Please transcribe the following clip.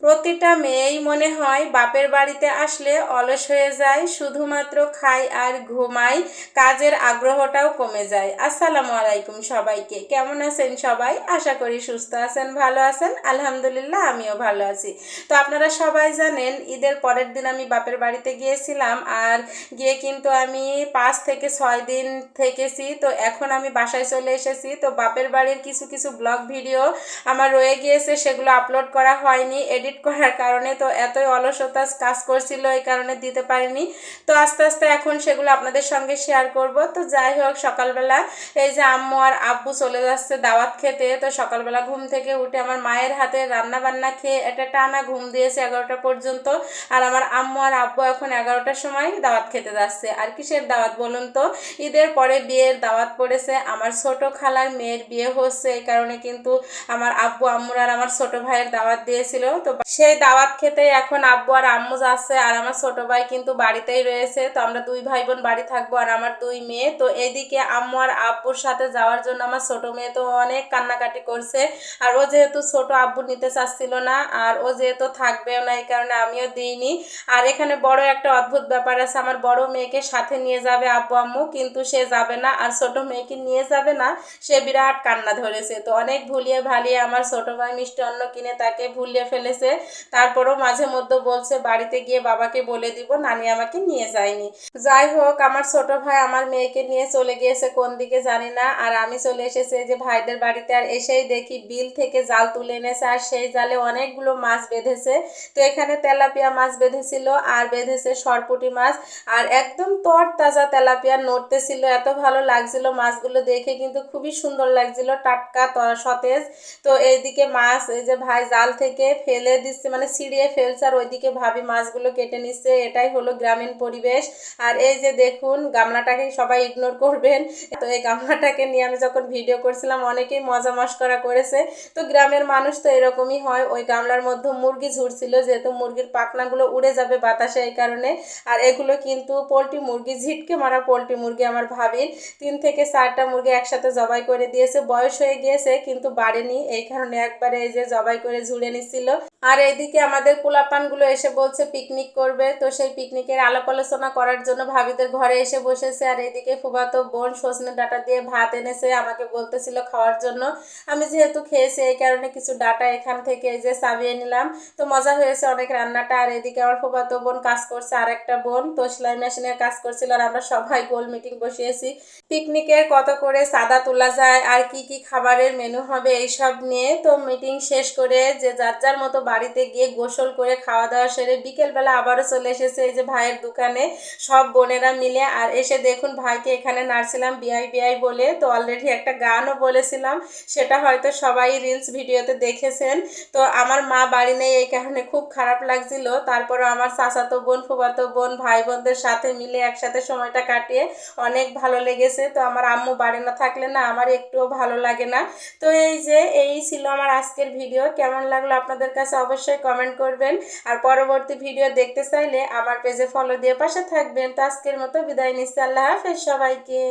প্রতিটা মেয়েই মনে হয় বাপের বাড়িতে আসলে অলস হয়ে যায়, শুধুমাত্র খায় আর ঘুমায়, কাজের আগ্রহটাও কমে যায়। আসসালামু আলাইকুম সবাইকে, কেমন আছেন সবাই? আশা করি সুস্থ আছেন, ভালো আছেন। আলহামদুলিল্লাহ, আমিও ভালো আছি। তো আপনারা সবাই জানেন ঈদের পরের দিন আমি বাপের বাড়িতে গিয়েছিলাম, আর গিয়ে কিন্তু আমি 5 থেকে 6 দিন থেকেছি। তো এখন আমি বাসায় চলে এসেছি। তো বাপের বাড়ির কিছু কিছু ব্লগ ভিডিও আমার রয়ে গিয়েছে, সেগুলো আপলোড করা হয়নি এডিট করার কারণে। তো এতই অলসতা কাজ করছিল, এই কারণে দিতে পারিনি। তো আস্তে আস্তে এখন সেগুলো আপনাদের সঙ্গে শেয়ার করব। তো যাই হোক, সকালবেলা এই যে আম্মু আর আব্বু চলে যাচ্ছে দাওয়াত খেতে। তো সকালবেলা ঘুম থেকে উঠে আমার মায়ের হাতে রান্না বান্না খেয়ে এটা টানা ঘুম দিয়েছে 11টা পর্যন্ত। আর আমার আম্মু আর আব্বু এখন 11টার সময় দাওয়াত খেতে যাচ্ছে। আর কিসের দাওয়াত বলুন তো? ঈদের পরে বিয়ের দাওয়াত পড়েছে, আমার ছোট খালার মেয়ের বিয়ে হচ্ছে। এই কারণে কিন্তু আমার আব্বু আম্মুর আর আমার ছোট ভাইয়ের দাওয়াত দিয়েছিল। তো সেই দাওয়াত খেতে এখন আব্বু আর আম্মু যাচ্ছে, আর আমার ছোট ভাই কিন্তু বাড়িতেই রয়েছে। তো আমরা 2 ভাই বোন বাড়ি থাকবো, আর আমার 2 মেয়ে। তো এইদিকে আম্মু আর আব্বুর সাথে যাওয়ার জন্য আমার ছোট মেয়ে তো অনেক কান্নাকাটি করছে। আর ও যেহেতু ছোট, আব্বু নিতে চাচ্ছিল না, আর ও যেহেতু থাকবেও না, এই কারণে আমিও দিইনি। আর এখানে বড় একটা অদ্ভুত ব্যাপার আছে, আমার বড় মেয়েকে সাথে নিয়ে যাবে আব্বু আম্মু, কিন্তু সে যাবে না। আর ছোট মেয়েকে নিয়ে যাবে না, সে বিরাট কান্না ধরেছে। তো অনেক ভুলিয়ে ভালিয়ে আমার ছোট ভাই মিষ্টি অন্ন কিনে তাকে ভুলিয়ে ফেলেছে। তারপরও মাঝে মধ্যে বলছে বাড়িতে গিয়ে বাবাকে বলে দিব নানি আমাকে নিয়ে যায়নি। যাই হোক, আমার ছোট ভাই আমার মেয়েকে নিয়ে চলে গিয়েছে কোন দিকে জানি না। আর আমি চলে এসেছি যে ভাইদের বাড়িতে। আর এসেই দেখি বিল থেকে জাল তুলে এনেছে, আর সেই জালে অনেকগুলো মাছ বেঁধেছে। তো এখানে তেলাপিয়া মাছ বেঁধেছিল, আর বেঁধেছে সরপুঁটি মাছ। আর একদম তর তাজা তেলাপিয়া নড়তেছিল, এত ভালো লাগছিল মাছগুলো দেখে, কিন্তু খুবই সুন্দর লাগছিল, টাটকা সতেজ। তো এইদিকে মাছ এই যে ভাই জাল থেকে ফেলে দিচ্ছে, মানে ছিঁড়িয়ে ফেলছে, আর ওইদিকে ভাবি মাছগুলো কেটে নিচ্ছে। এটাই হলো গ্রামীণ পরিবেশ। আর এই যে দেখুন, গামলাটাকে সবাই ইগনোর করবেন। তো এই গামলাটাকে নিয়ে আমি যখন ভিডিও করছিলাম অনেকেই মজা মস্করা করেছে। তো গ্রামের মানুষ তো এরকমই হয়। ওই গামলার মধ্যে মুরগি ঝুরছিল, যেহেতু মুরগির পাখনাগুলো উড়ে যাবে বাতাসে, এই কারণে। আর এগুলো কিন্তু পোলট্রি মুরগি, ঝিটকে মারা পোলট্রি মুরগি। আমার ভাবির 3 থেকে 4টা মুরগি একসাথে জবাই করে দিয়েছে, বয়স হয়ে গিয়েছে কিন্তু বাড়েনি, এই কারণে একবারে এই যে জবাই করে ঝুড়ে নিচ্ছিল। আর এইদিকে আমাদের পোলাপানগুলো এসে বলছে পিকনিক করবে। তো সেই পিকনিকের আলাপ আলোচনা করার জন্য ভাবিদের ঘরে এসে বসেছে। আর এইদিকে ফুফাতো বোন সজনে ডাঁটা দিয়ে ভাত এনেছে, আমাকে বলতেছিল খাওয়ার জন্য। আমি যেহেতু খেয়েছি এই কারণে কিছু ডাঁটা এখান থেকে এই যে চাবিয়ে নিলাম। তো মজা হয়েছে অনেক রান্নাটা। আর এদিকে আমার ফুফাতো বোন কাজ করছে, আর একটা বোন তো সেলাই মেশিনের কাজ করছিল। আর আমরা সবাই গোল মিটিং বসিয়েছি পিকনিকের কত করে চাঁদা তোলা যায়, আর কি কি খাবারের মেনু হবে, এইসব নিয়ে। তো মিটিং শেষ করে যে যার যার মতো বাড়িতে গিয়ে গোসল করে খাওয়া দাওয়া সেরে বিকেলবেলা আবারও চলে এসেছে এই যে ভাইয়ের দোকানে সব বোনেরা মিলে। আর এসে দেখুন ভাইকে এখানে নাড়ছিলাম বিআই বিআই বলে। তো অলরেডি একটা গানও বলেছিলাম, সেটা হয়তো সবাই রিলস ভিডিওতে দেখেছেন। তো আমার মা বাড়ি নেই, এই কারণে খুব খারাপ লাগছিল। তারপরে আমার চাচাতো বোন ফুফাতো বোন ভাই বোনদের সাথে মিলে একসাথে সময়টা কাটিয়ে অনেক ভালো লেগেছে। তো আমার আম্মু বাড়ি না থাকলে না আমার একটুও ভালো লাগে না। তো এই যে এই ছিল আমার আজকের ভিডিও। কেমন লাগলো আপনাদের কাছে অবশ্যই কমেন্ট করবেন। আর পরবর্তী ভিডিও দেখতে চাইলে আমার পেজে ফলো দিয়ে পাশে থাকবেন। তো আজকের মতো বিদায় নিচ্ছি, আল্লাহ হাফেজ সবাইকে।